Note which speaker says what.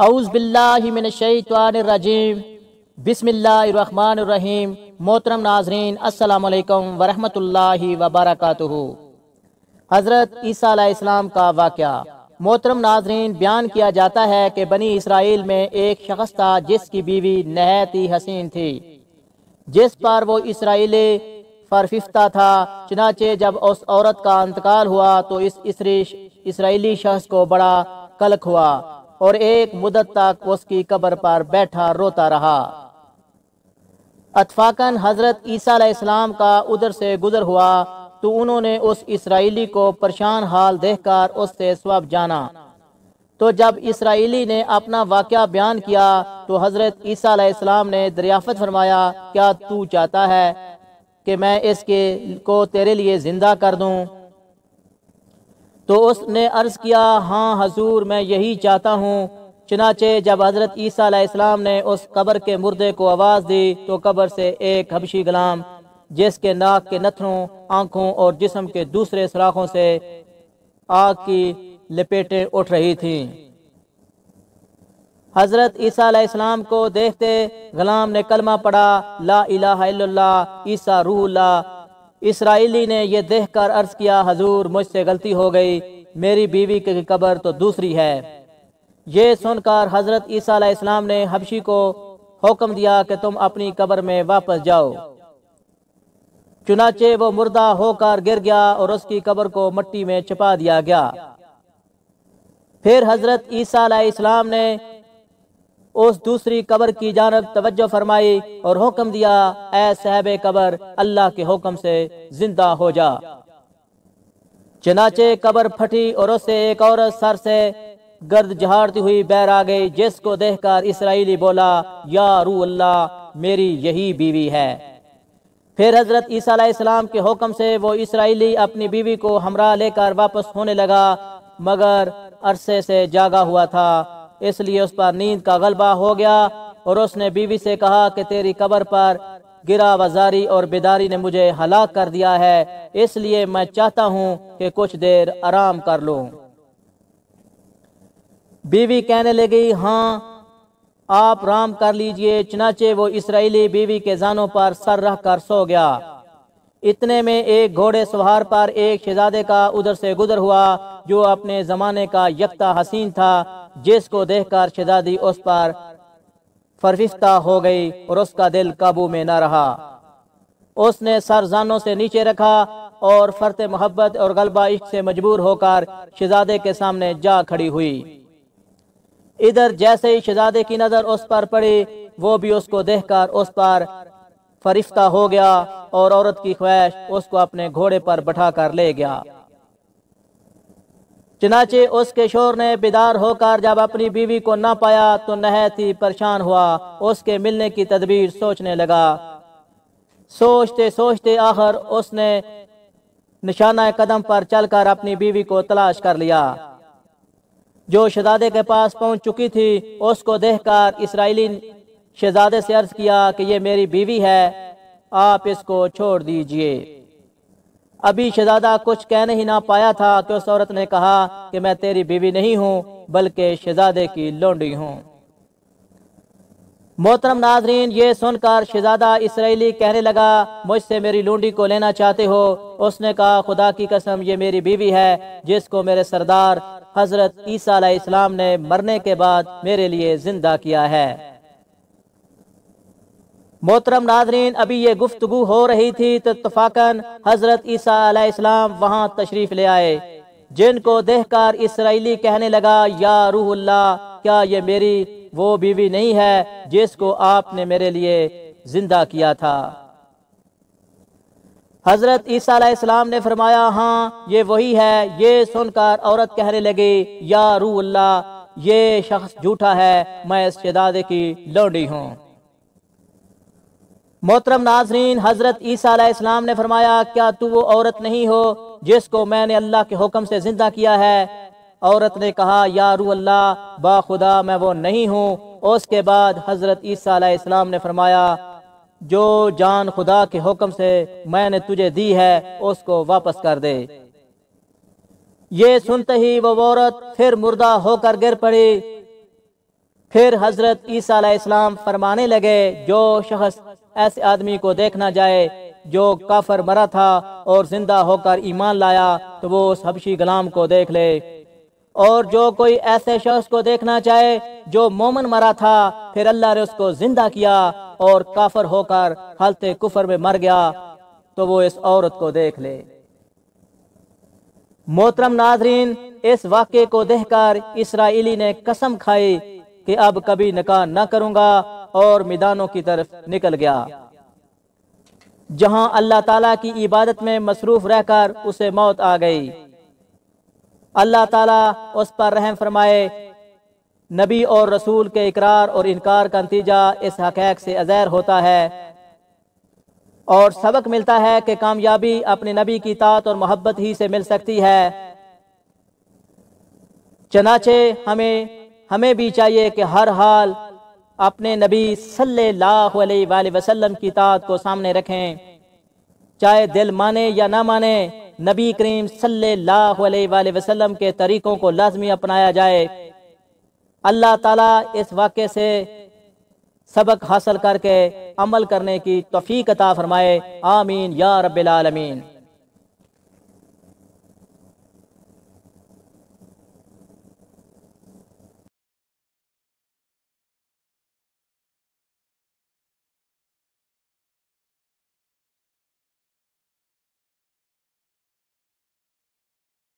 Speaker 1: اعوذ باللہ من الشیطان الرجیم بسم اللہ الرحمن الرحیم۔ محترم ناظرین، السلام علیکم ورحمۃ اللہ وبرکاتہ۔ حضرت عیسیٰ علیہ السلام کا واقعہ۔ محترم ناظرین، بیان کیا جاتا ہے کہ بنی اسرائیل میں ایک شخص تھا جس کی بیوی نہایت ہی حسین تھی، جس پر وہ اسرائیلی فرفشتہ تھا۔ چنانچہ جب اس عورت کا انتقال ہوا تو اس اسرائیلی شخص کو بڑا قلق ہوا اور ایک مدت تک اس کی قبر پر بیٹھا روتا رہا۔ اتفاقاً حضرت عیسیٰ علیہ السلام کا ادھر سے گزر ہوا تو انہوں نے اس اسرائیلی کو پریشان حال دیکھ کر اس سے سبب جانا۔ تو جب اسرائیلی نے اپنا واقعہ بیان کیا تو حضرت عیسیٰ علیہ السلام نے دریافت فرمایا، کیا تو چاہتا ہے کہ میں اس کو تیرے لیے زندہ کر دوں؟ تو اس نے عرض کیا، ہاں حضور، میں یہی چاہتا ہوں۔ چنانچہ جب حضرت عیسیٰ علیہ السلام نے اس قبر کے مردے کو آواز دی تو قبر سے ایک حبشی غلام، جس کے ناک کے نتھنوں، آنکھوں اور جسم کے دوسرے سوراخوں سے آگ کی لپیٹیں اٹھ رہی تھیں، حضرت عیسیٰ علیہ السلام کو دیکھتے غلام نے کلمہ پڑھا، لا الہ الا اللہ عیسیٰ روح اللہ۔ اسرائیلی نے یہ دیکھ کر عرض کیا، حضور مجھ سے غلطی ہو گئی، میری بیوی کی قبر تو دوسری ہے۔ یہ سن کر حضرت عیسیٰ علیہ السلام نے حبشی کو حکم دیا کہ تم اپنی قبر میں واپس جاؤ۔ چنانچہ وہ مردہ ہو کر گر گیا اور اس کی قبر کو مٹی میں چھپا دیا گیا۔ پھر حضرت عیسیٰ علیہ السلام نے اس دوسری قبر کی جانب توجہ فرمائی اور حکم دیا، اے صاحب قبر، اللہ کے حکم سے زندہ ہو جا۔ چنانچہ قبر پھٹی اور اس سے ایک عورت سر سے گرد جھاڑتی ہوئی باہر آ گئی، جس کو دیکھ کر اسرائیلی بولا، یا روح اللہ، میری یہی بیوی ہے۔ پھر حضرت عیسیٰ علیہ السلام کے حکم سے وہ اسرائیلی اپنی بیوی کو ہمراہ لے کر واپس ہونے لگا، مگر عرصے سے جاگا ہوا تھا، اس لیے اس پر نیند کا غلبہ ہو گیا اور اس نے بیوی سے کہا کہ تیری قبر پر گرا وزاری اور بیداری نے مجھے ہلاک کر دیا ہے، اس لیے میں چاہتا ہوں کہ کچھ دیر آرام کر لوں۔ بیوی کہنے لگی، ہاں آپ آرام کر لیجئے۔ چنانچہ وہ اسرائیلی بیوی کے زانوں پر سر رکھ کر سو گیا۔ اتنے میں ایک گھوڑے سوار پر ایک شہزادے کا ادھر سے گزر ہوا جو اپنے زمانے کا یکتا حسین تھا، جس کو دیکھ کر شہزادی اس پر فرفشتہ ہو گئی اور اس کا دل قابو میں نہ رہا۔ اس نے سر زانوں سے نیچے رکھا اور فرط محبت اور غلبہ عشق سے مجبور ہو کر شہزادے کے سامنے جا کھڑی ہوئی۔ ادھر جیسے ہی شہزادے کی نظر اس پر پڑی، وہ بھی اس کو دیکھ کر اس پر فرشتہ ہو گیا اور عورت کی خواہش اس کو اپنے گھوڑے پر بٹھا کر لے گیا۔ چنانچہ اس کے شوہر نے بیدار ہو کر جب اپنی بیوی کو نہ پایا تو نہایت ہی پریشان ہوا، اس کے ملنے کی تدبیر سوچنے لگا۔ سوچتے سوچتے آخر اس نے نشانہ قدم پر چل کر اپنی بیوی کو تلاش کر لیا، جو شہزادے کے پاس پہنچ چکی تھی۔ اس کو دیکھ کر اسرائیلی شہزادے سے عرض کیا کہ یہ میری بیوی ہے، آپ اس کو چھوڑ دیجئے۔ ابھی شہزادہ کچھ کہنے ہی نہ پایا تھا کہ اس عورت نے کہا کہ میں تیری بیوی نہیں ہوں بلکہ شہزادے کی لونڈی ہوں۔ محترم ناظرین، یہ سن کر شہزادہ اسرائیلی کہنے لگا، مجھ سے میری لونڈی کو لینا چاہتے ہو؟ اس نے کہا، خدا کی قسم یہ میری بیوی ہے جس کو میرے سردار حضرت عیسیٰ علیہ السلام نے مرنے کے بعد میرے لیے زندہ کیا ہے۔ محترم ناظرین، ابھی یہ گفتگو ہو رہی تھی تو اتفاقاً حضرت عیسیٰ علیہ السلام وہاں تشریف لے آئے، جن کو دیکھ کر اسرائیلی کہنے لگا، یا روح اللہ، کیا یہ میری وہ بیوی نہیں ہے جس کو آپ نے میرے لیے زندہ کیا تھا؟ حضرت عیسیٰ علیہ السلام نے فرمایا، ہاں یہ وہی ہے۔ یہ سن کر عورت کہنے لگی، یا روح اللہ، یہ شخص جھوٹا ہے، میں اس شہزادے کی لونڈی ہوں۔ محترم ناظرین، حضرت عیسیٰ علیہ السلام نے فرمایا، کیا تو وہ عورت نہیں ہو جس کو میں نے اللہ کے حکم سے زندہ کیا ہے؟ عورت نے کہا، یا روح اللہ، با خدا میں وہ نہیں ہوں۔ اس کے بعد حضرت عیسیٰ علیہ السلام نے فرمایا، جو جان خدا کے حکم سے میں نے تجھے دی ہے اس کو واپس کر دے۔ یہ سنتے ہی وہ عورت پھر مردہ ہو کر گر پڑی۔ پھر حضرت عیسیٰ علیہ السلام فرمانے لگے جو شخص ایسے آدمی کو دیکھنا جائے جو کافر مرا تھا اور زندہ ہو کر ایمان لایا تو وہ اس حبشی غلام کو دیکھ لے، اور جو کوئی ایسے شخص کو دیکھنا چاہے جو مومن مرا تھا پھر اللہ نے اس کو زندہ کیا اور کافر ہو کر حالت کفر میں مر گیا تو وہ اس عورت کو دیکھ لے۔ محترم ناظرین، اس واقعے کو دیکھ کر اسرائیلی نے قسم کھائی کہ اب کبھی نکاح نہ کروں گا اور میدانوں کی طرف نکل گیا، جہاں اللہ تعالیٰ کی عبادت میں مصروف رہ کر اسے موت آ گئی۔ اللہ تعالیٰ اس پر رحم فرمائے۔ نبی اور رسول کے اقرار اور انکار کا نتیجہ اس حقیقت سے ظاہر ہوتا ہے اور سبق ملتا ہے کہ کامیابی اپنے نبی کی اطاعت اور محبت ہی سے مل سکتی ہے۔ چنانچہ ہمیں بھی چاہیے کہ ہر حال اپنے نبی صلی اللہ علیہ وآلہ وسلم کی اطاعت کو سامنے رکھیں، چاہے دل مانے یا نہ مانے، نبی کریم صلی اللہ علیہ وآلہ وسلم کے طریقوں کو لازمی اپنایا جائے۔ اللہ تعالیٰ اس واقعے سے سبق حاصل کر کے عمل کرنے کی توفیق عطا فرمائے، آمین یا رب العالمین۔